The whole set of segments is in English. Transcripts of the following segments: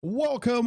Welcome.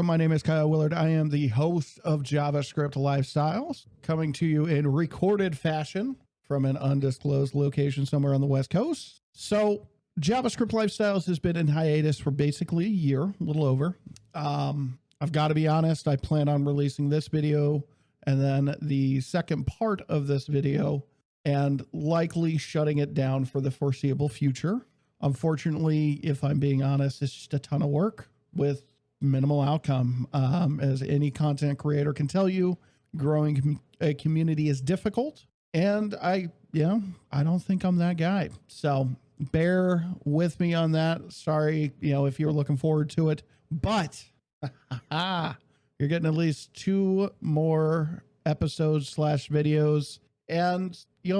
My name is Kyle Willard. I am the host of JavaScript Lifestyles, coming to you in recorded fashion from an undisclosed location somewhere on the West Coast. So JavaScript Lifestyles has been in hiatus for basically a year, a little over. I've got to be honest, I plan on releasing this video and then the second part of this video and likely shutting it down for the foreseeable future. Unfortunately, if I'm being honest, it's just a ton of work with minimal outcome. As any content creator can tell you, growing a community is difficult. And I don't think I'm that guy. So bear with me on that. Sorry, if you're looking forward to it, but you're getting at least 2 more episodes / videos. And,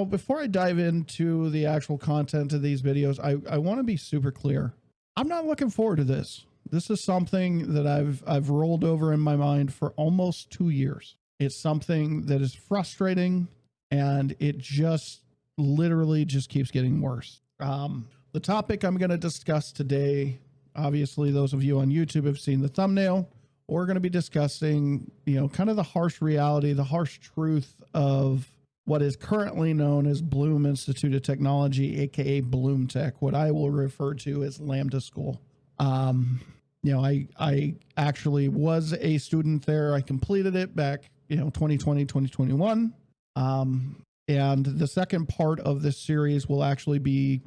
before I dive into the actual content of these videos, I want to be super clear. I'm not looking forward to this. This is something that I've rolled over in my mind for almost 2 years. It's something that is frustrating and it just literally just keeps getting worse. The topic I'm going to discuss today, obviously those of you on YouTube have seen the thumbnail. We're going to be discussing, kind of the harsh reality, the harsh truth of what is currently known as Bloom Institute of Technology, aka Bloom Tech, what I will refer to as Lambda School. I actually was a student there. I completed it back, 2020, 2021. And the second part of this series will actually be,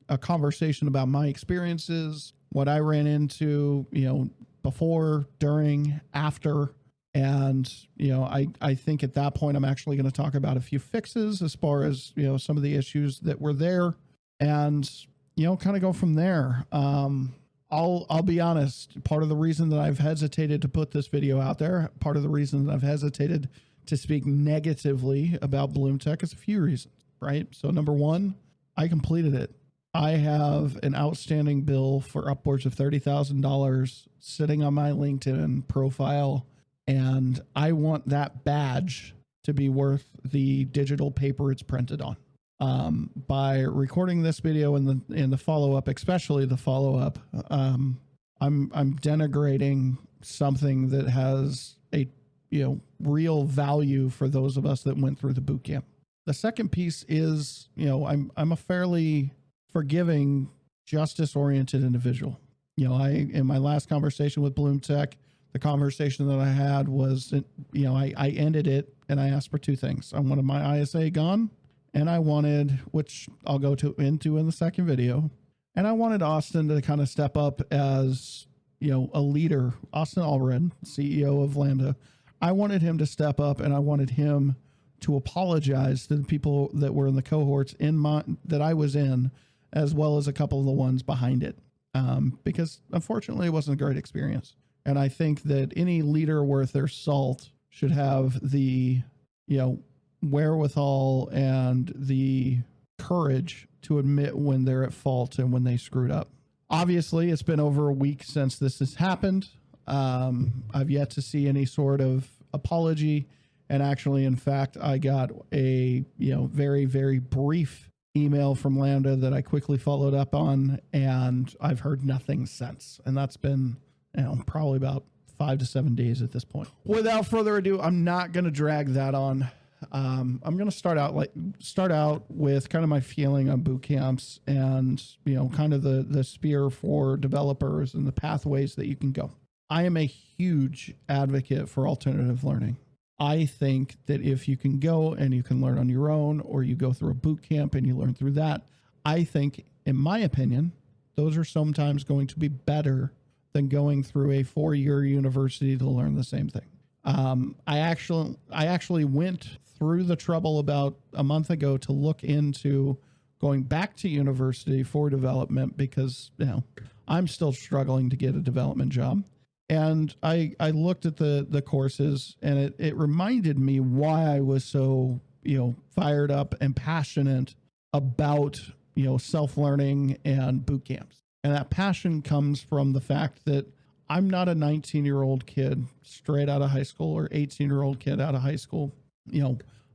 a conversation about my experiences, what I ran into, before, during, after. And, I think at that point, I'm actually going to talk about a few fixes as far as, some of the issues that were there and, kind of go from there. I'll be honest. Part of the reason that I've hesitated to put this video out there, part of the reason that I've hesitated to speak negatively about Bloom Tech is a few reasons, right? So number one, I completed it. I have an outstanding bill for upwards of $30,000 sitting on my LinkedIn profile. And I want that badge to be worth the digital paper it's printed on. By recording this video and the follow-up, especially the follow-up, I'm denigrating something that has a real value for those of us that went through the boot camp. The second piece is, I'm a fairly forgiving, justice-oriented individual. In my last conversation with Bloom Tech, the conversation that I had was, I ended it and I asked for 2 things. I wanted my ISA gone, and I wanted, which I'll go into in the second video, and I wanted Austin to kind of step up as, a leader. Austin Allred, CEO of Lambda. I wanted him to step up and I wanted him to apologize to the people that were in the cohorts that I was in, as well as a couple of the ones behind it. Because unfortunately it wasn't a great experience. And I think that any leader worth their salt should have the, wherewithal and the courage to admit when they're at fault and when they screwed up. Obviously, it's been over a week since this has happened. I've yet to see any sort of apology. And actually, in fact, I got a, very, very brief email from Lambda that I quickly followed up on, and I've heard nothing since. And that's been, probably about 5 to 7 days at this point. Without further ado, I'm not going to drag that on. I'm going to start out with kind of my feeling on boot camps and, kind of the sphere for developers and the pathways that you can go. I am a huge advocate for alternative learning. I think that if you can go and you can learn on your own, or you go through a boot camp and you learn through that, I think, in my opinion, those are sometimes going to be better than going through a 4-year university to learn the same thing. I actually went through the trouble about a month ago to look into going back to university for development because, I'm still struggling to get a development job. And I looked at the courses, and it reminded me why I was so, fired up and passionate about, self-learning and boot camps. And that passion comes from the fact that I'm not a 19-year-old kid straight out of high school or 18-year-old kid out of high school.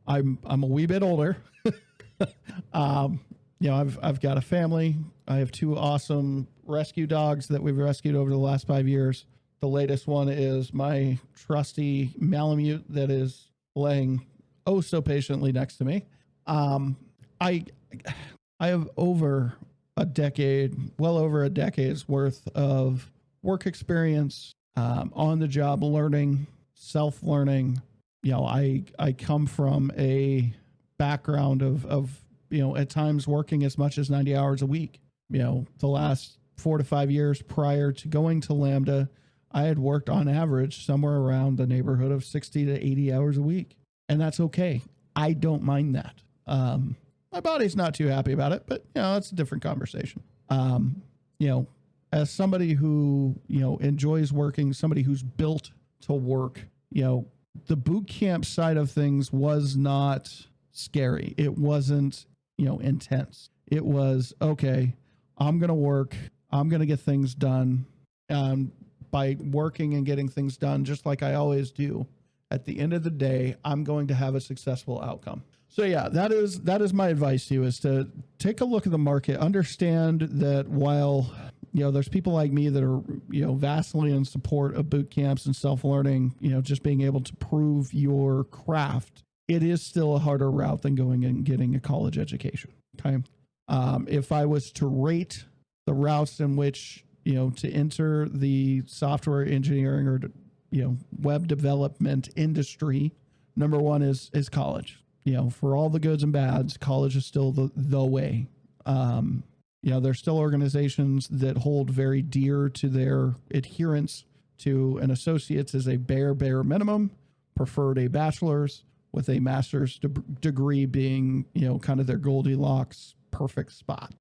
I'm a wee bit older. I've got a family. I have 2 awesome rescue dogs that we've rescued over the last 5 years. The latest one is my trusty Malamute that is laying oh so patiently next to me. I have over a decade, well over a decade's worth of work experience, on the job learning, self-learning. You know, I come from a background of, you know, at times working as much as 90 hours a week. You know, the last 4 to 5 years prior to going to Lambda, I had worked on average somewhere around the neighborhood of 60 to 80 hours a week. And that's okay. I don't mind that. My body's not too happy about it, but you know, that's a different conversation. You know, as somebody who, you know, enjoys working, somebody who's built to work, you know, the boot camp side of things was not scary. It wasn't, you know, intense. It was, okay, I'm going to work. I'm going to get things done. By working and getting things done, just like I always do, at the end of the day, I'm going to have a successful outcome. So yeah, that is my advice to you, is to take a look at the market, understand that while, you know, there's people like me that are, you know, vastly in support of boot camps and self-learning, you know, just being able to prove your craft, it is still a harder route than going and getting a college education. Okay. If I was to rate the routes in which, you know, to enter the software engineering or, you know, web development industry, number one is college. You know, for all the goods and bads, college is still the way. You know, there's still organizations that hold very dear to their adherence to an associate's as a bare minimum, preferred a bachelor's, with a master's degree being, you know, kind of their Goldilocks perfect spot.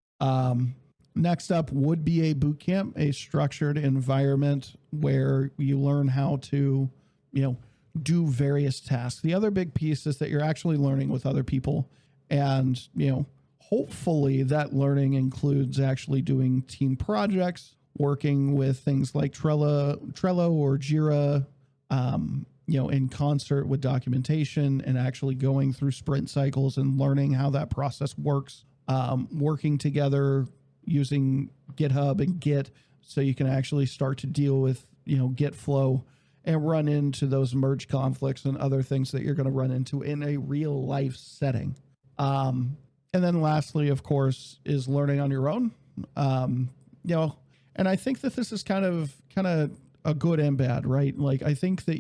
Next up would be a boot camp, a structured environment where you learn how to, you know, do various tasks. The other big piece is that you're actually learning with other people, and, you know, hopefully that learning includes actually doing team projects, working with things like Trello or Jira, you know, in concert with documentation, and actually going through sprint cycles and learning how that process works, working together using GitHub and Git, so you can actually start to deal with, you know, Git flow and run into those merge conflicts and other things that you're going to run into in a real life setting. And then lastly, of course, is learning on your own. You know, and I think that this is kind of a good and bad, right? Like, I think that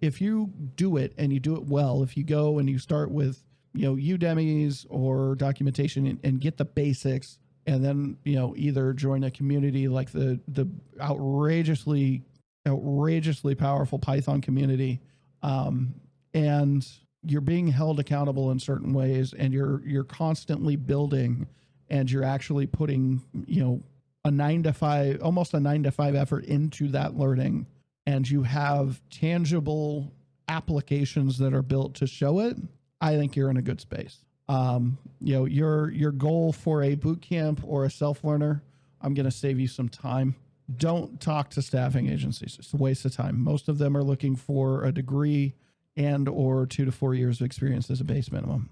if you do it and you do it well, if you go and you start with, you know, Udemy's or documentation and get the basics, and then, you know, either join a community like the outrageously powerful Python community, and you're being held accountable in certain ways, and you're constantly building, and you're actually putting, you know, almost a 9 to 5 effort into that learning, and you have tangible applications that are built to show it, I think you're in a good space. You know, your goal for a boot camp or a self-learner, I'm going to save you some time. Don't talk to staffing agencies. It's a waste of time. Most of them are looking for a degree and or 2 to 4 years of experience as a base minimum.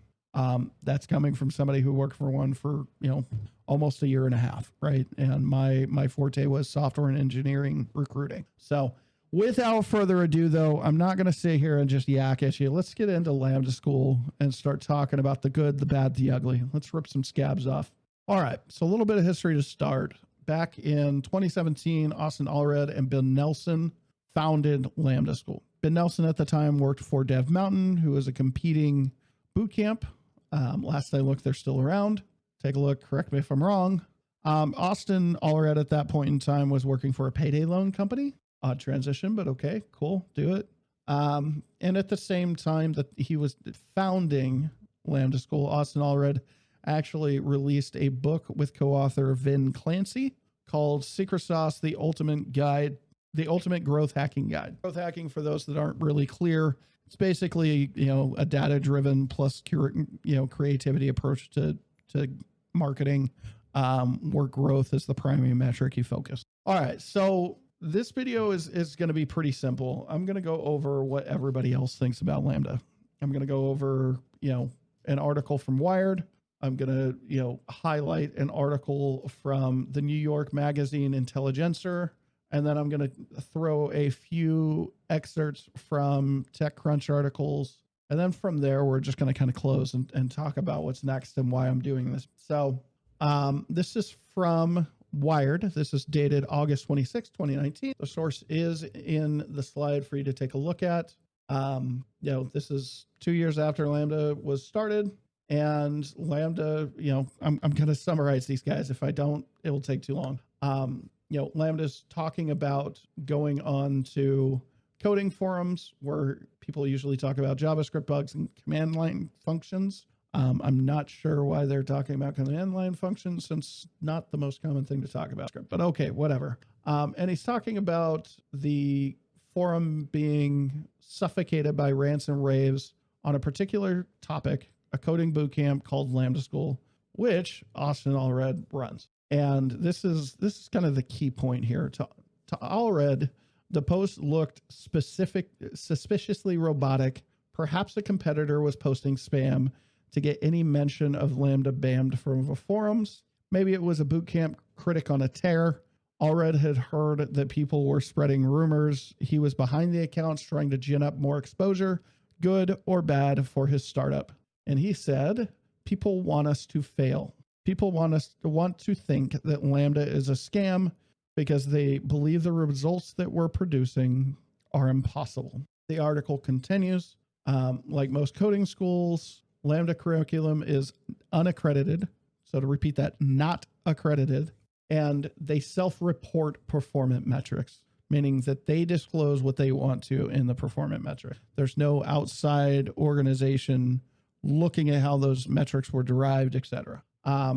That's coming from somebody who worked for one for, you know, almost a year and a half, right? And my forte was software and engineering recruiting. So without further ado, though, I'm not going to sit here and just yak at you. Let's get into Lambda School and start talking about the good, the bad, the ugly. Let's rip some scabs off. All right, so a little bit of history to start. Back in 2017, Austin Allred and Ben Nelson founded Lambda School. Ben Nelson at the time worked for Dev Mountain, who was a competing boot camp. Last I looked, they're still around. Take a look, correct me if I'm wrong. Austin Allred at that point in time was working for a payday loan company. Odd transition, but okay, cool, do it. And at the same time that he was founding Lambda School, Austin Allred actually released a book with co-author Vin Clancy called Secret Sauce: The Ultimate Growth Hacking Guide. Growth hacking, for those that aren't really clear, it's basically, you know, a data-driven plus creativity approach to marketing, where growth is the primary metric you focus. All right, so this video is going to be pretty simple. I'm going to go over what everybody else thinks about Lambda. I'm going to go over, you know, an article from Wired, I'm going to, highlight an article from the New York magazine Intelligencer, and then I'm going to throw a few excerpts from TechCrunch articles. And then from there, we're just going to kind of close and talk about what's next and why I'm doing this. So this is from Wired. This is dated August 26, 2019. The source is in the slide for you to take a look at. This is 2 years after Lambda was started. And Lambda, I'm going to summarize these guys. If I don't, it will take too long. Lambda's talking about going on to coding forums where people usually talk about JavaScript bugs and command line functions. I'm not sure why they're talking about command line functions, since not the most common thing to talk about, but okay, whatever. And he's talking about the forum being suffocated by rants and raves on a particular topic, a coding bootcamp called Lambda School, which Austin Allred runs. And this is kind of the key point here. To Allred, the post looked suspiciously robotic. Perhaps a competitor was posting spam to get any mention of Lambda banned from the forums. Maybe it was a bootcamp critic on a tear. Allred had heard that people were spreading rumors he was behind the accounts trying to gin up more exposure, good or bad, for his startup. And he said, people want us to fail. People want to think that Lambda is a scam because they believe the results that we're producing are impossible. The article continues, like most coding schools, Lambda curriculum is unaccredited. So to repeat that, not accredited. And they self-report performance metrics, meaning that they disclose what they want to in the performance metric. There's no outside organization looking at how those metrics were derived, etc.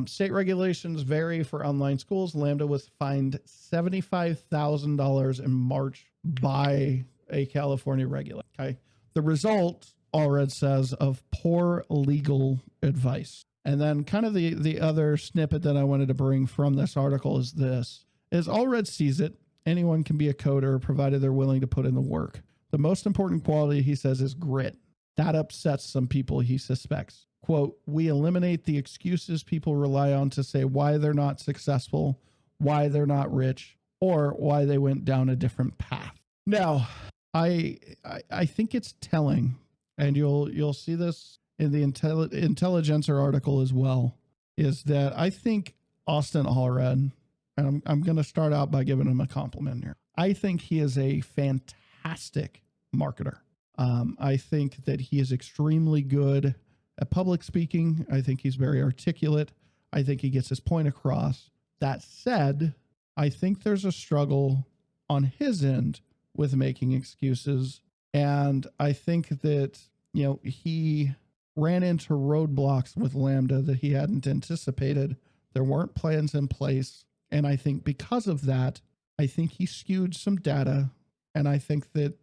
State regulations vary for online schools. Lambda was fined $75,000 in March by a California regulator. Okay. The result, Allred says, of poor legal advice. And then kind of the other snippet that I wanted to bring from this article is this. As Allred sees it, anyone can be a coder provided they're willing to put in the work. The most important quality, he says, is grit. That upsets some people, he suspects. Quote, we eliminate the excuses people rely on to say why they're not successful, why they're not rich, or why they went down a different path. Now, I think it's telling, and you'll see this in the Intelligencer article as well, is that I think Austin Allred, and I'm going to start out by giving him a compliment here. I think he is a fantastic marketer. I think that he is extremely good at public speaking. I think he's very articulate. I think he gets his point across. That said, I think there's a struggle on his end with making excuses. And I think that, he ran into roadblocks with Lambda that he hadn't anticipated. There weren't plans in place. And I think because of that, I think he skewed some data. And I think that,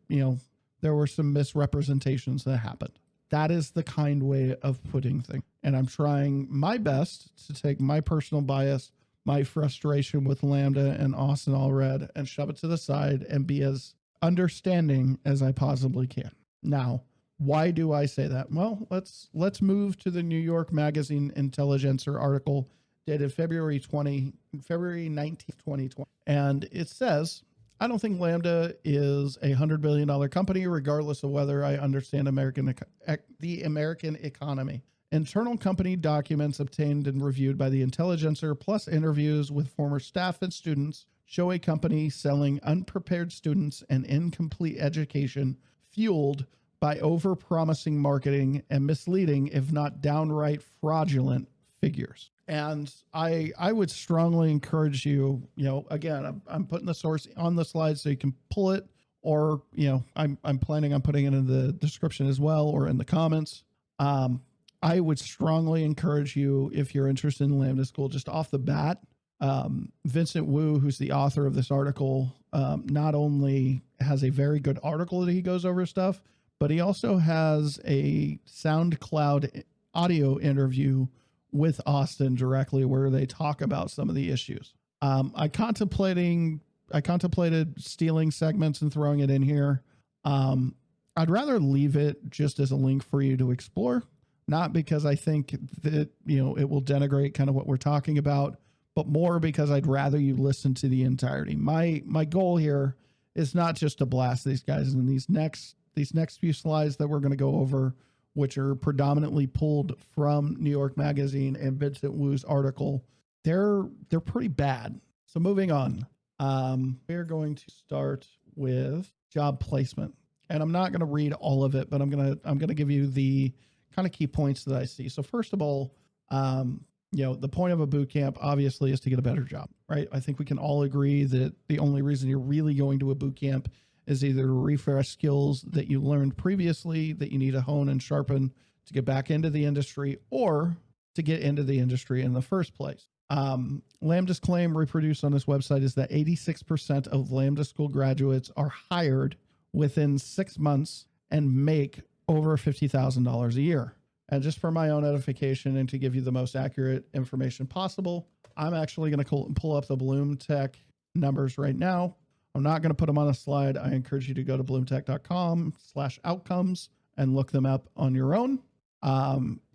there were some misrepresentations that happened. That is the kind way of putting things. And I'm trying my best to take my personal bias, my frustration with Lambda and Austin Allred, and shove it to the side and be as understanding as I possibly can. Now, why do I say that? Well, let's move to the New York Magazine Intelligencer article dated February 19th, 2020. And it says, I don't think Lambda is a $100 billion company, regardless of whether I understand the American economy. Internal company documents obtained and reviewed by the Intelligencer, plus interviews with former staff and students, show a company selling unprepared students and incomplete education, fueled by over-promising marketing and misleading, if not downright fraudulent, figures. And I would strongly encourage you, again, I'm putting the source on the slide so you can pull it, or, I'm planning on putting it in the description as well, or in the comments. I would strongly encourage you, if you're interested in Lambda School, just off the bat, Vincent Wu, who's the author of this article, not only has a very good article that he goes over stuff, but he also has a SoundCloud audio interview with Austin directly where they talk about some of the issues. I contemplated stealing segments and throwing it in here. I'd rather leave it just as a link for you to explore. not because I think that, it will denigrate kind of what we're talking about, but more because I'd rather you listen to the entirety. My goal here is not just to blast these guys in these next few slides that we're going to go over, which are predominantly pulled from New York Magazine and Vincent Wu's article. They're pretty bad. So moving on, we're going to start with job placement, and I'm not going to read all of it, but I'm going to give you the kind of key points that I see. So first of all, the point of a boot camp obviously is to get a better job, right? I think we can all agree that the only reason you're really going to a boot camp is either to refresh skills that you learned previously that you need to hone and sharpen to get back into the industry, or to get into the industry in the first place. Lambda's claim reproduced on this website is that 86% of Lambda school graduates are hired within 6 months and make over $50,000 a year. And just for my own edification and to give you the most accurate information possible, I'm actually going to pull up the Bloom Tech numbers right now. I'm not going to put them on a slide. I encourage you to go to bloomtech.com/outcomes and look them up on your own.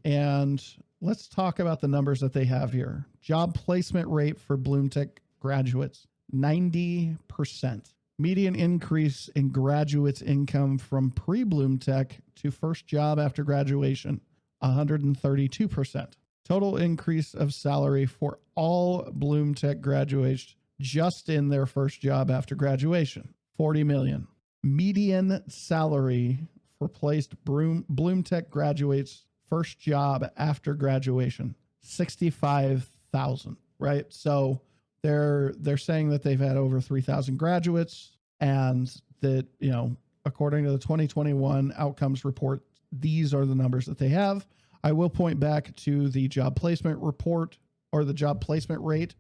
And let's talk about the numbers that they have here. Job placement rate for Bloom Tech graduates, 90%. Median increase in graduates' income from pre-Bloom Tech to first job after graduation, 132%. Total increase of salary for all Bloom Tech graduates just in their first job after graduation, $40 million. Median salary for placed Bloom Tech graduates first job after graduation, $65,000, right? So they're saying that they've had over 3,000 graduates, and that, according to the 2021 outcomes report, these are the numbers that they have. I will point back to the job placement report, or the job placement rate.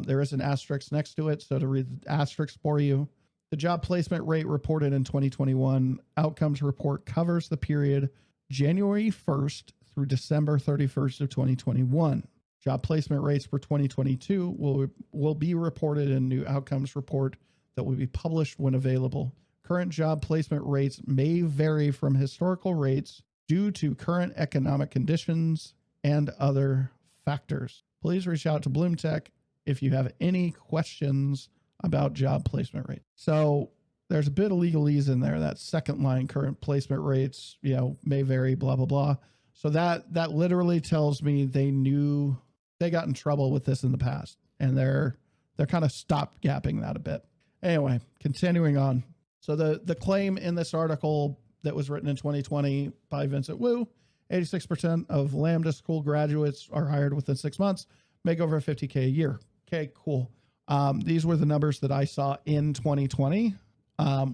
There is an asterisk next to it. So to read the asterisk for you, the job placement rate reported in 2021 outcomes report covers the period January 1st through December 31st of 2021. Job placement rates for 2022 will be reported in new outcomes report that will be published when available. Current job placement rates may vary from historical rates due to current economic conditions and other factors. Please reach out to Bloom Tech if you have any questions about job placement rate. So there's a bit of legalese in there. That second line, current placement rates, may vary, blah, blah, blah. So that literally tells me they knew they got in trouble with this in the past, and they're kind of stopgapping that a bit. Anyway, continuing on. So the claim in this article that was written in 2020 by Vincent Wu, 86% of Lambda school graduates are hired within 6 months, make over $50K a year. Okay, cool. These were the numbers that I saw in 2020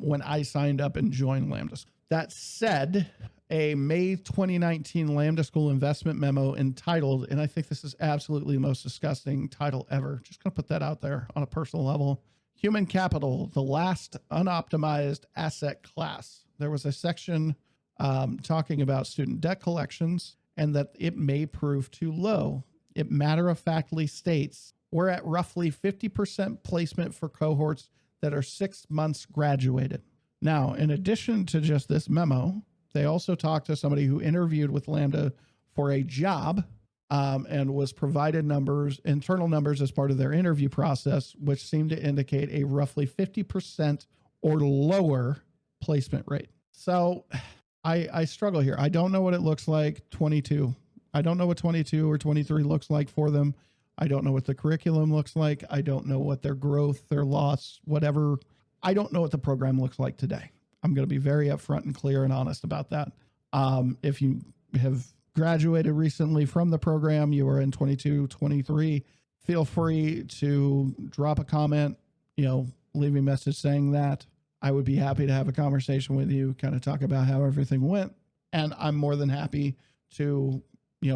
when I signed up and joined Lambda. That said, a May 2019 Lambda School investment memo entitled, and I think this is absolutely the most disgusting title ever, just going to put that out there on a personal level, Human Capital, the Last Unoptimized Asset Class. There was a section talking about student debt collections and that it may prove too low. It matter-of-factly states, we're at roughly 50% placement for cohorts that are 6 months graduated. Now, in addition to just this memo, they also talked to somebody who interviewed with Lambda for a job and was provided internal numbers as part of their interview process, which seemed to indicate a roughly 50% or lower placement rate. So I struggle here. I don't know what it looks like 22. I don't know what 22 or 23 looks like for them. I don't know what the curriculum looks like. I don't know what their growth, their loss, whatever. I don't know what the program looks like today. I'm going to be very upfront and clear and honest about that. If you have graduated recently from the program, you are in 22, 23, feel free to drop a comment, leave me a message saying that. I would be happy to have a conversation with you, kind of talk about how everything went. And I'm more than happy to,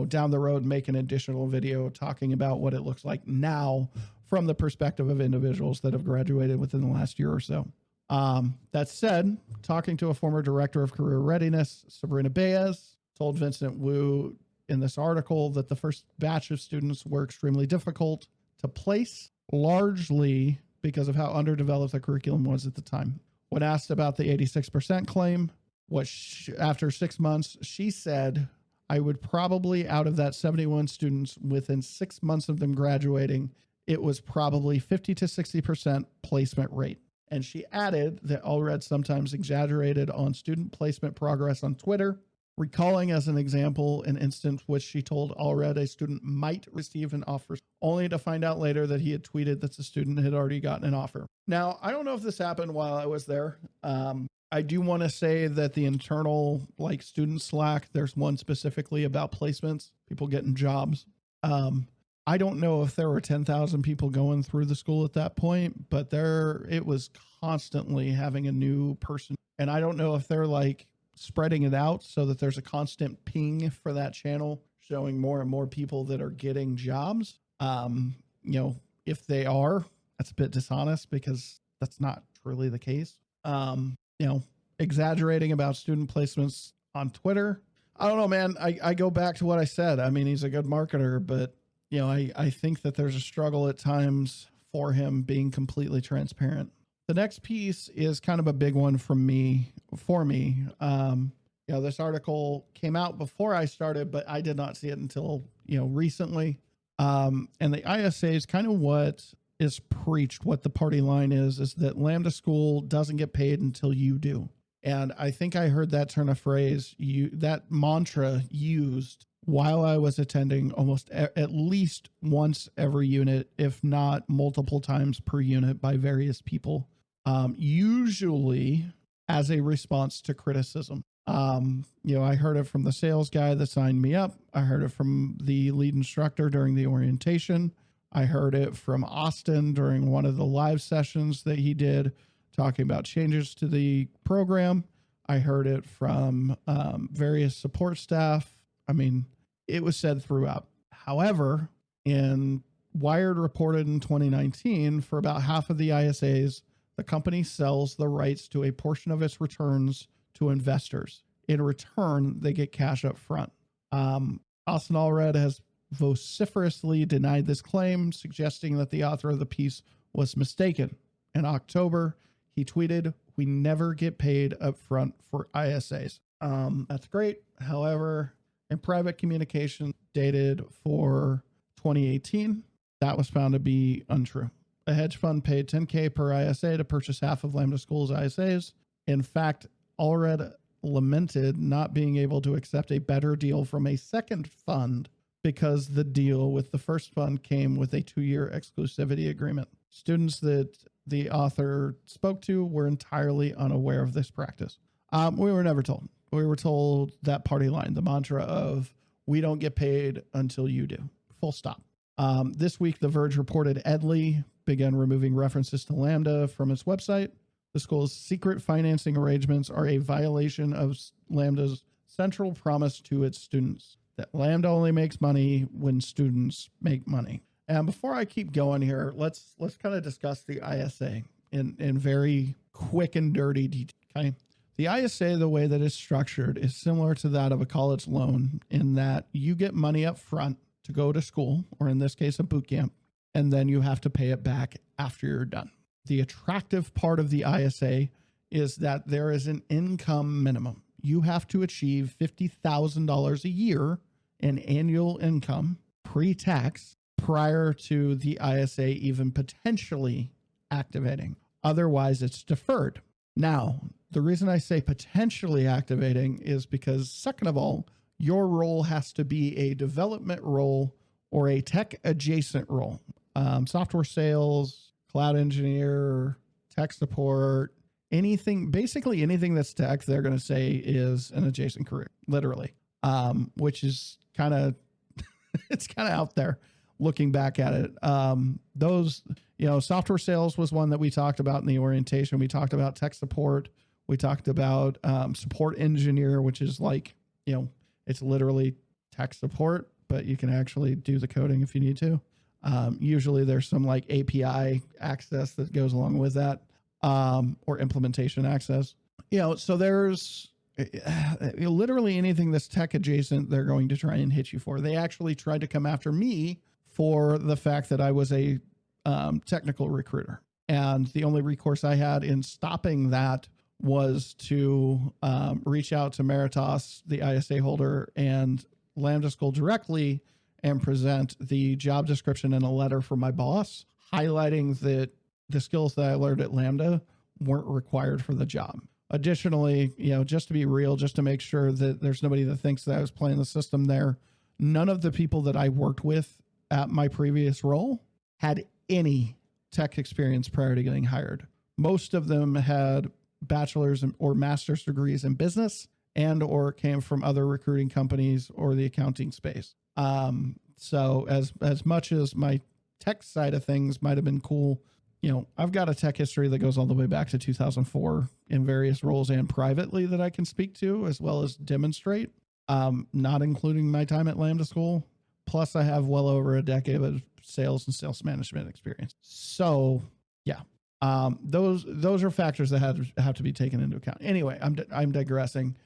down the road, make an additional video talking about what it looks like now from the perspective of individuals that have graduated within the last year or so. That said, talking to a former director of career readiness, Sabrina Baez, told Vincent Wu in this article that the first batch of students were extremely difficult to place, largely because of how underdeveloped the curriculum was at the time. When asked about the 86% claim, after 6 months, she said, I would probably, out of that 71 students, within 6 months of them graduating, it was probably 50 to 60% placement rate. And she added that Allred sometimes exaggerated on student placement progress on Twitter, recalling as an example an instance which she told Allred a student might receive an offer, only to find out later that he had tweeted that the student had already gotten an offer. Now, I don't know if this happened while I was there. I do want to say that the internal student Slack, there's one specifically about placements, people getting jobs. I don't know if there were 10,000 people going through the school at that point, but it was constantly having a new person. And I don't know if they're spreading it out so that there's a constant ping for that channel showing more and more people that are getting jobs. If they are, that's a bit dishonest because that's not truly the case. Exaggerating about student placements on Twitter. I don't know, man. I go back to what I said. I mean, he's a good marketer, but I think that there's a struggle at times for him being completely transparent. The next piece is kind of a big one for me. This article came out before I started, but I did not see it until, recently. And the ISA is kind of what is preached, what the party line is that Lambda School doesn't get paid until you do. And I think I heard that turn of phrase, that mantra used while I was attending almost at least once every unit, if not multiple times per unit by various people, usually as a response to criticism. I heard it from the sales guy that signed me up. I heard it from the lead instructor during the orientation. I heard it from Austin during one of the live sessions that he did talking about changes to the program. I heard it from various support staff. I mean, it was said throughout. However, in Wired reported in 2019, for about half of the ISAs, the company sells the rights to a portion of its returns to investors. In return, they get cash up front. Austin Allred has vociferously denied this claim, suggesting that the author of the piece was mistaken. In October, he tweeted, "We never get paid up front for ISAs." That's great. However, in private communication dated for 2018, that was found to be untrue. A hedge fund paid $10K per ISA to purchase half of Lambda School's ISAs. In fact, Allred lamented not being able to accept a better deal from a second fund because the deal with the first fund came with a 2-year exclusivity agreement. Students that the author spoke to were entirely unaware of this practice. We were never told. We were told that party line, the mantra of, we don't get paid until you do. Full stop. This week, The Verge reported Edley began removing references to Lambda from its website. The school's secret financing arrangements are a violation of Lambda's central promise to its students, that Lambda only makes money when students make money. And before I keep going here, let's kind of discuss the ISA in very quick and dirty detail. Okay. The ISA, the way that it's structured, is similar to that of a college loan in that you get money up front to go to school, or in this case, a boot camp, and then you have to pay it back after you're done. The attractive part of the ISA is that there is an income minimum. You have to achieve $50,000 a year in annual income pre-tax prior to the ISA even potentially activating. Otherwise, it's deferred. Now, the reason I say potentially activating is because, second of all, your role has to be a development role or a tech adjacent role. Software sales, cloud engineer, tech support, basically anything that's tech, they're going to say is an adjacent career, literally, which is kind of, it's kind of out there looking back at it. Software sales was one that we talked about in the orientation. We talked about tech support. We talked about support engineer, which is it's literally tech support, but you can actually do the coding if you need to. Usually there's some API access that goes along with that, or implementation access. So there's literally anything that's tech adjacent, they're going to try and hit you for. They actually tried to come after me for the fact that I was a technical recruiter. And the only recourse I had in stopping that was to reach out to Meritos, the ISA holder, and Lambda School directly and present the job description in a letter from my boss, highlighting that the skills that I learned at Lambda weren't required for the job. Additionally, just to be real, just to make sure that there's nobody that thinks that I was playing the system there, none of the people that I worked with at my previous role had any tech experience prior to getting hired. Most of them had bachelor's or master's degrees in business and or came from other recruiting companies or the accounting space. So as much as my tech side of things might have been cool, I've got a tech history that goes all the way back to 2004 in various roles and privately that I can speak to, as well as demonstrate, not including my time at Lambda School. Plus I have well over a decade of sales and sales management experience. So yeah, those are factors that have to be taken into account. Anyway, I'm digressing.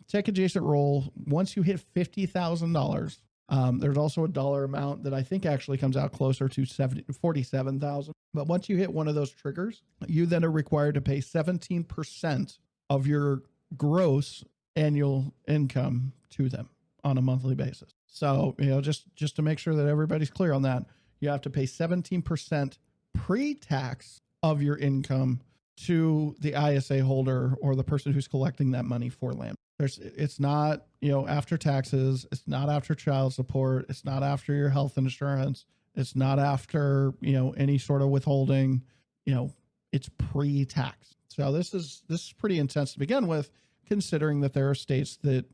Tech adjacent role, once you hit $50,000, there's also a dollar amount that I think actually comes out closer to $47,000. But once you hit one of those triggers, you then are required to pay 17% of your gross annual income to them on a monthly basis. So, just to make sure that everybody's clear on that, you have to pay 17% pre-tax of your income to the ISA holder or the person who's collecting that money for Lambda. It's not, after taxes. It's not after child support. It's not after your health insurance. It's not after, any sort of withholding, it's pre-tax. So this is pretty intense to begin with, considering that there are states that,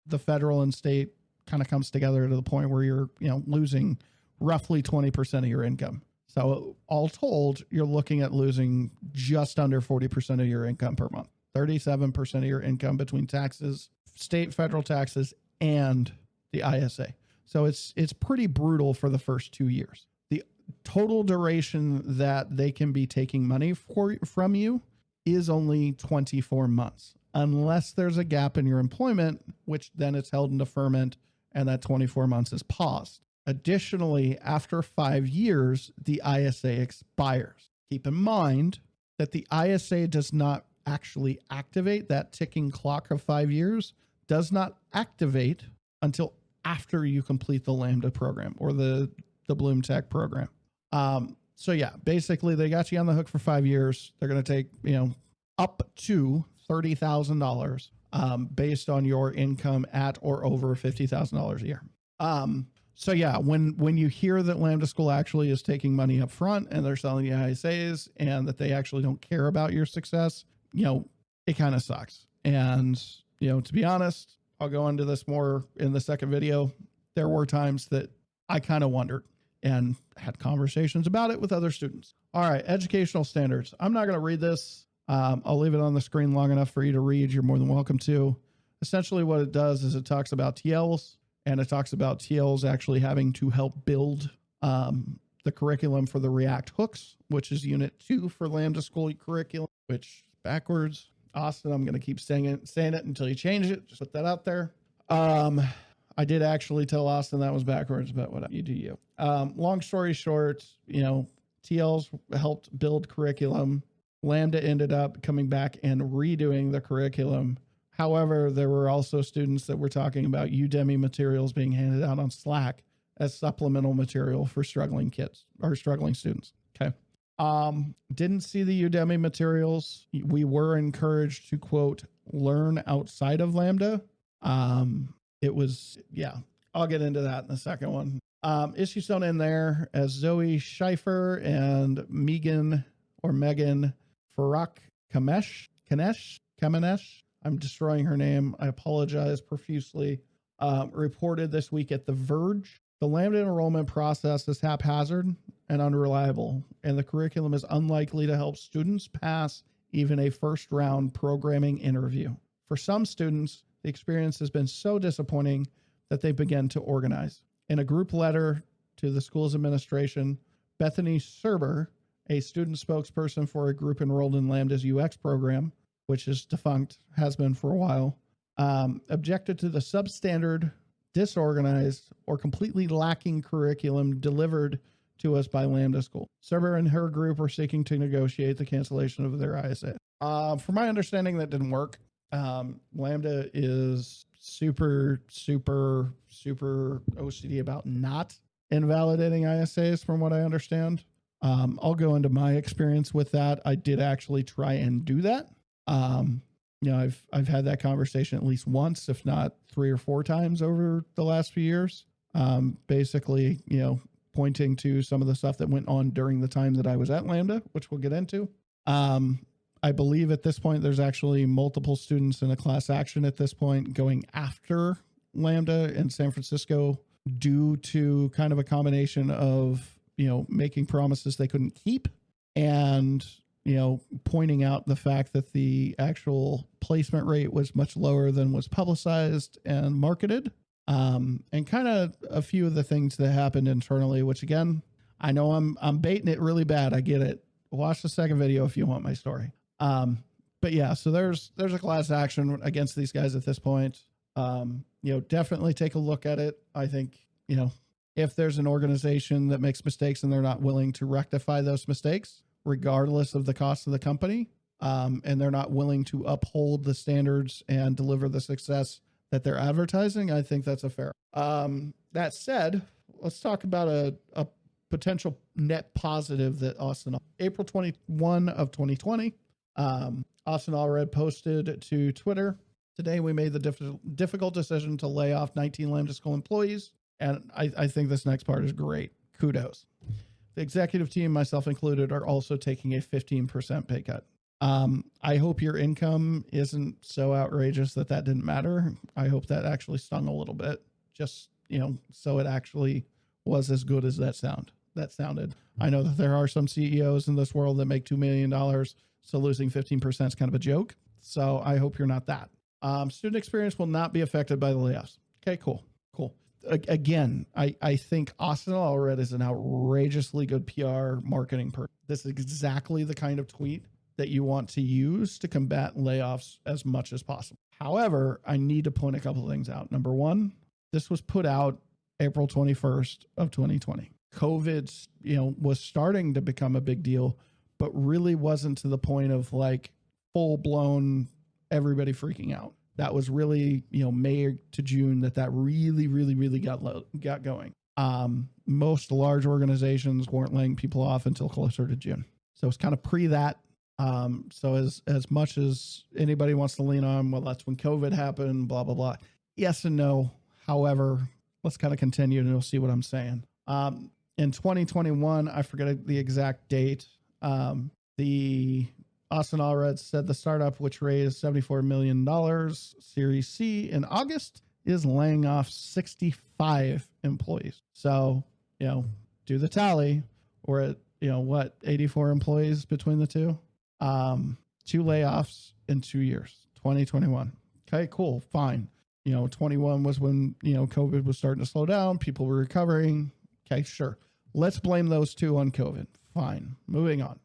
the federal and state kind of comes together to the point where you're, losing roughly 20% of your income. So all told, you're looking at losing just under 40% of your income per month, 37% of your income between taxes, state, federal taxes, and the ISA. So it's pretty brutal for the first 2 years. The total duration that they can be taking money from you is only 24 months, unless there's a gap in your employment, which then it's held in deferment and that 24 months is paused. Additionally, after 5 years, the ISA expires. Keep in mind that the ISA does not actually activate. That ticking clock of 5 years does not activate until after you complete the Lambda program or the Bloom Tech program. So yeah, basically they got you on the hook for 5 years. They're going to take, up to $30,000 based on your income at or over $50,000 a year. So yeah, when you hear that Lambda School actually is taking money up front and they're selling the ISAs and that they actually don't care about your success, it kind of sucks. And, to be honest, I'll go into this more in the second video. There were times that I kind of wondered and had conversations about it with other students. All right, educational standards. I'm not going to read this. I'll leave it on the screen long enough for you to read. You're more than welcome to. Essentially what it does is it talks about TLs, and it talks about TLs actually having to help build the curriculum for the React hooks, which is unit 2 for Lambda School curriculum, which is backwards. Austin, I'm going to keep saying it until you change it. Just put that out there. I did actually tell Austin that was backwards, but whatever, you do you. Long story short, TLs helped build curriculum. Lambda ended up coming back and redoing the curriculum. However, there were also students that were talking about Udemy materials being handed out on Slack as supplemental material for struggling kids or struggling students. Okay. Didn't see the Udemy materials. We were encouraged to, quote, learn outside of Lambda. It was, yeah, I'll get into that in the second one. Issues shown in there as Zoe Scheifer and Megan Farak Kamenesh. I'm destroying her name. I apologize profusely. Reported this week at The Verge. The Lambda enrollment process is haphazard and unreliable, and the curriculum is unlikely to help students pass even a first-round programming interview. For some students, the experience has been so disappointing that they began to organize. In a group letter to the school's administration, Bethany Serber, a student spokesperson for a group enrolled in Lambda's UX program, which is defunct, has been for a while, objected to the substandard, disorganized, or completely lacking curriculum delivered to us by Lambda School. Serber and her group are seeking to negotiate the cancellation of their ISA. From my understanding, that didn't work. Lambda is super, super, super OCD about not invalidating ISAs from what I understand. I'll go into my experience with that. I did actually try and do that. I've had that conversation at least once, if not 3 or 4 times over the last few years. Basically, pointing to some of the stuff that went on during the time that I was at Lambda, which we'll get into. I believe at this point, there's actually multiple students in a class action at this point going after Lambda in San Francisco due to kind of a combination of, making promises they couldn't keep and, pointing out the fact that the actual placement rate was much lower than was publicized and marketed. And kind of a few of the things that happened internally, which again, I know I'm baiting it really bad. I get it. Watch the second video if you want my story. But yeah, so there's a class action against these guys at this point. Definitely take a look at it. I think, if there's an organization that makes mistakes and they're not willing to rectify those mistakes, regardless of the cost of the company, and they're not willing to uphold the standards and deliver the success that they're advertising, I think that's a fair. That said, let's talk about a potential net positive that April 21 of 2020, Austin Allred posted to Twitter, "Today we made the difficult decision to lay off 19 Lambda School employees." And I think this next part is great. Kudos. The executive team, myself included, are also taking a 15% pay cut. I hope your income isn't so outrageous that didn't matter. I hope that actually stung a little bit, just, so it actually was as good as that sounded. I know that there are some CEOs in this world that make $2 million, so losing 15% is kind of a joke. So I hope you're not that. Student experience will not be affected by the layoffs. Okay, cool. Again, I think Austin Allred is an outrageously good PR marketing person. This is exactly the kind of tweet that you want to use to combat layoffs as much as possible. However, I need to point a couple of things out. Number one, this was put out April 21st of 2020. COVID, was starting to become a big deal, but really wasn't to the point of like full blown everybody freaking out. That was really, May to June that really got going. Most large organizations weren't laying people off until closer to June. So it's kind of pre that. So as much as anybody wants to lean on, well, that's when COVID happened, blah, blah, blah. Yes and no. However, let's kind of continue and you'll see what I'm saying. In 2021, I forget the exact date. The Austin Allred said the startup, which raised $74 million Series C in August, is laying off 65 employees. So, do the tally. We're at, 84 employees between the two. 2 layoffs in 2 years, 2021. Okay, cool, fine. 21 was when, COVID was starting to slow down. People were recovering. Okay, sure. Let's blame those 2 on COVID. Fine. Moving on.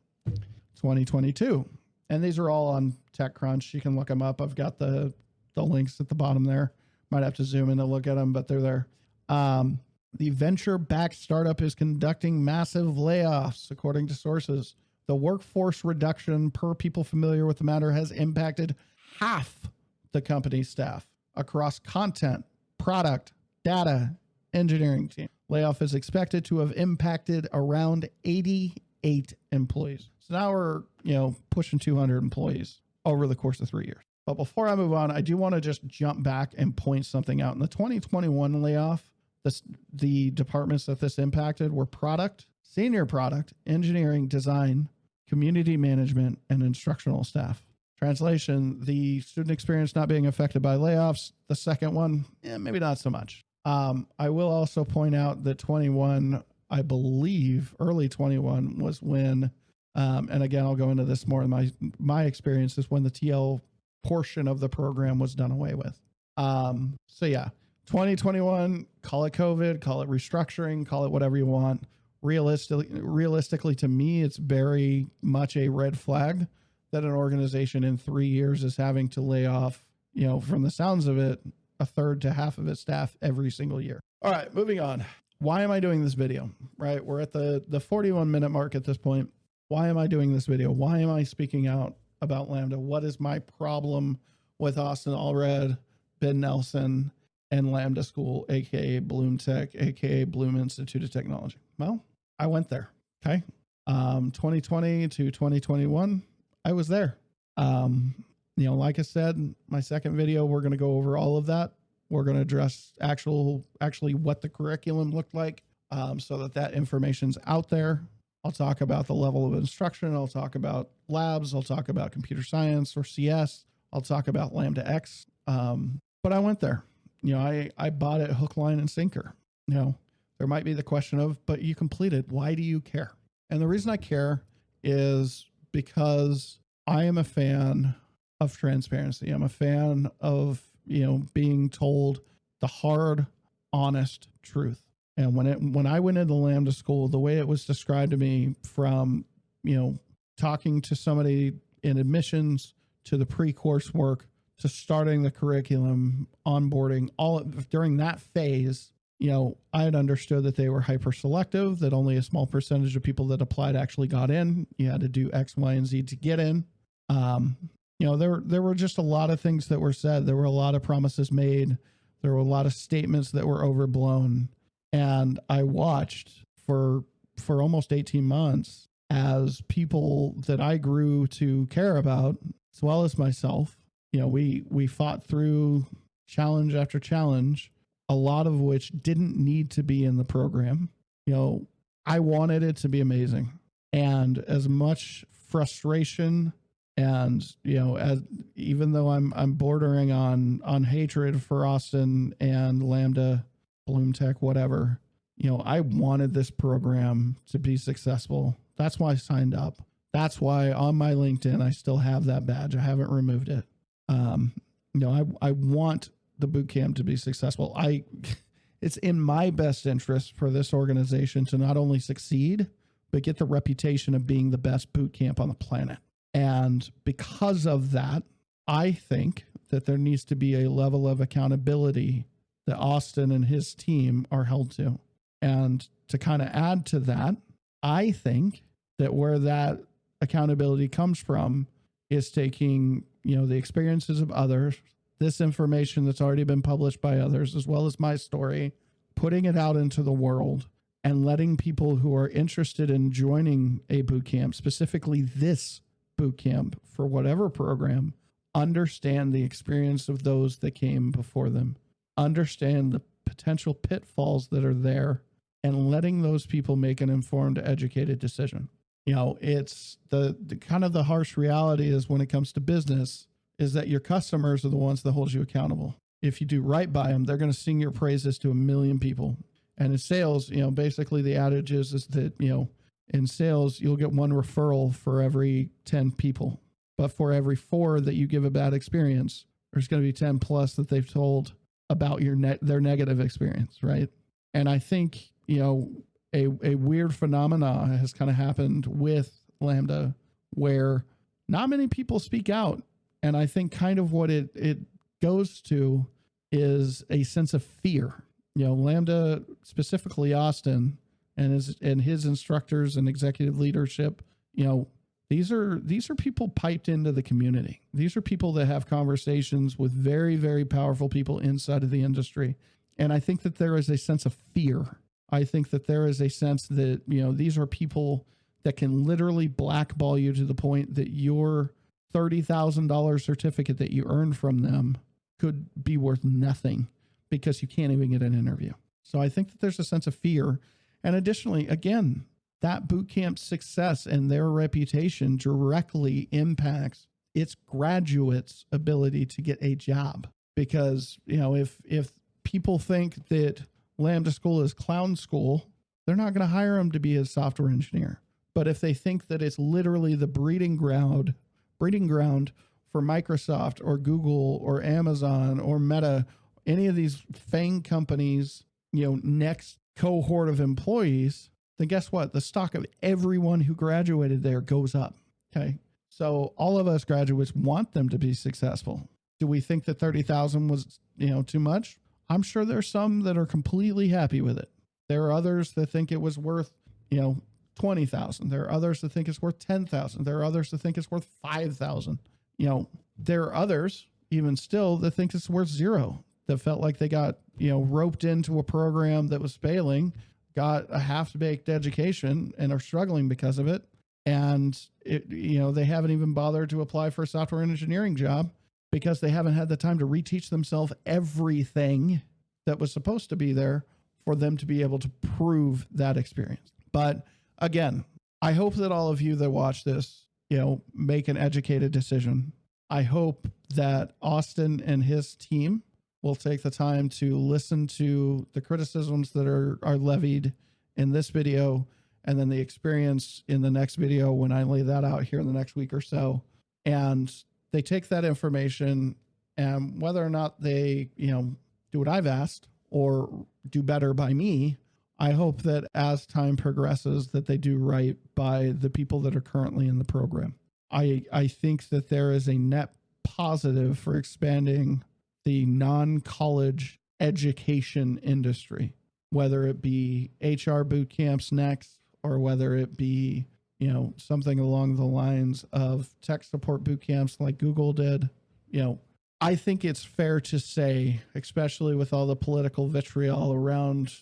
2022. And these are all on TechCrunch. You can look them up. I've got the links at the bottom there. Might have to zoom in to look at them, but they're there. The venture-backed startup is conducting massive layoffs, according to sources. The workforce reduction, per people familiar with the matter, has impacted half the company's staff across content, product, data, engineering team. Layoff is expected to have impacted around 88 employees. So now we're, pushing 200 employees over the course of 3 years. But before I move on, I do want to just jump back and point something out. In the 2021 layoff, the departments that this impacted were product, senior product, engineering, design, community management, and instructional staff. Translation, the student experience not being affected by layoffs. The second one, maybe not so much. I will also point out that 21, I believe early 21 was when, and again, I'll go into this more in my experience, is when the TL portion of the program was done away with. So yeah, 2021, call it COVID, call it restructuring, call it whatever you want. Realistically, to me, it's very much a red flag that an organization in 3 years is having to lay off, from the sounds of it, a third to half of its staff every single year. All right, moving on. Why am I doing this video? Right, we're at the 41-minute mark at this point. Why am I doing this video? Why am I speaking out about Lambda? What is my problem with Austin Allred Ben Nelson and Lambda School, aka Bloom Tech, aka Bloom Institute of Technology. Well, I went there. Okay. 2020 to 2021, I was there. Like I said, my second video, we're going to go over all of that. We're going to address actually what the curriculum looked like, so that information's out there. I'll talk about the level of instruction. I'll talk about labs. I'll talk about computer science or CS. I'll talk about Lambda X. But I went there. I bought it hook, line, and sinker. There might be the question of, but you completed. Why do you care? And the reason I care is because I am a fan of transparency. I'm a fan of, being told the hard, honest truth. And when I went into Lambda School, the way it was described to me from, talking to somebody in admissions to the pre-course work to starting the curriculum, onboarding, during that phase, I had understood that they were hyper selective, that only a small percentage of people that applied actually got in. You had to do X, Y, and Z to get in. There were just a lot of things that were said. There were a lot of promises made. There were a lot of statements that were overblown. And I watched for almost 18 months as people that I grew to care about, as well as myself, we fought through challenge after challenge, a lot of which didn't need to be in the program. I wanted it to be amazing. And as much frustration and, as even though I'm bordering on hatred for Austin and Lambda, Bloom Tech, whatever, I wanted this program to be successful. That's why I signed up. That's why on my LinkedIn, I still have that badge. I haven't removed it. I want the boot camp to be successful. It's in my best interest for this organization to not only succeed, but get the reputation of being the best boot camp on the planet. And because of that, I think that there needs to be a level of accountability that Austin and his team are held to. And to kind of add to that, I think that where that accountability comes from is taking, the experiences of others, this information that's already been published by others, as well as my story, putting it out into the world and letting people who are interested in joining a boot camp, specifically this boot camp for whatever program, understand the experience of those that came before them, understand the potential pitfalls that are there, and letting those people make an informed, educated decision. It's the kind of the harsh reality is when it comes to business is that your customers are the ones that hold you accountable. If you do right by them, they're going to sing your praises to 1 million people. And in sales, basically the adage is that, in sales, you'll get 1 referral for every 10 people. But for every 4 that you give a bad experience, there's going to be 10 plus that they've told about their negative experience, right? And I think, a weird phenomena has kind of happened with Lambda where not many people speak out. And I think kind of what it goes to is a sense of fear. Lambda, specifically Austin and his instructors and executive leadership, these are people piped into the community. These are people that have conversations with very, very powerful people inside of the industry. And I think that there is a sense of fear. I think that there is a sense that, these are people that can literally blackball you to the point that your $30,000 certificate that you earned from them could be worth nothing because you can't even get an interview. So I think that there's a sense of fear. And additionally, again, that boot camp's success and their reputation directly impacts its graduates' ability to get a job. Because, if people think that Lambda School is clown school, they're not going to hire them to be a software engineer. But if they think that it's literally the breeding ground for Microsoft or Google or Amazon or Meta, any of these FANG companies, next cohort of employees, then guess what? The stock of everyone who graduated there goes up. Okay. So all of us graduates want them to be successful. Do we think that 30,000 was, too much? I'm sure there's some that are completely happy with it. There are others that think it was worth, 20,000. There are others that think it's worth 10,000. There are others that think it's worth 5,000. There are others, even still that think it's worth zero, that felt like they got, roped into a program that was failing, got a half-baked education and are struggling because of it. And they haven't even bothered to apply for a software engineering job because they haven't had the time to reteach themselves everything that was supposed to be there for them to be able to prove that experience. But again, I hope that all of you that watch this, make an educated decision. I hope that Austin and his team will take the time to listen to the criticisms that are levied in this video, and then the experience in the next video when I lay that out here in the next week or so. And they take that information, and whether or not they, do what I've asked or do better by me, I hope that as time progresses that they do right by the people that are currently in the program. I think that there is a net positive for expanding the non-college education industry, whether it be HR boot camps next, or whether it be, something along the lines of tech support boot camps like Google did. I think it's fair to say, especially with all the political vitriol around,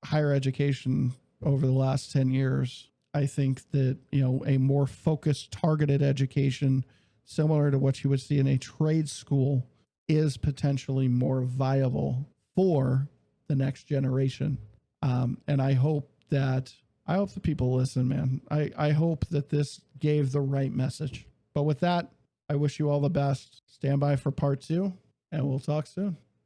higher education over the last 10 years, I think that, a more focused, targeted education, similar to what you would see in a trade school, is potentially more viable for the next generation. And I hope the people listen, man. I hope that this gave the right message. But with that, I wish you all the best. Stand by for part 2, and we'll talk soon.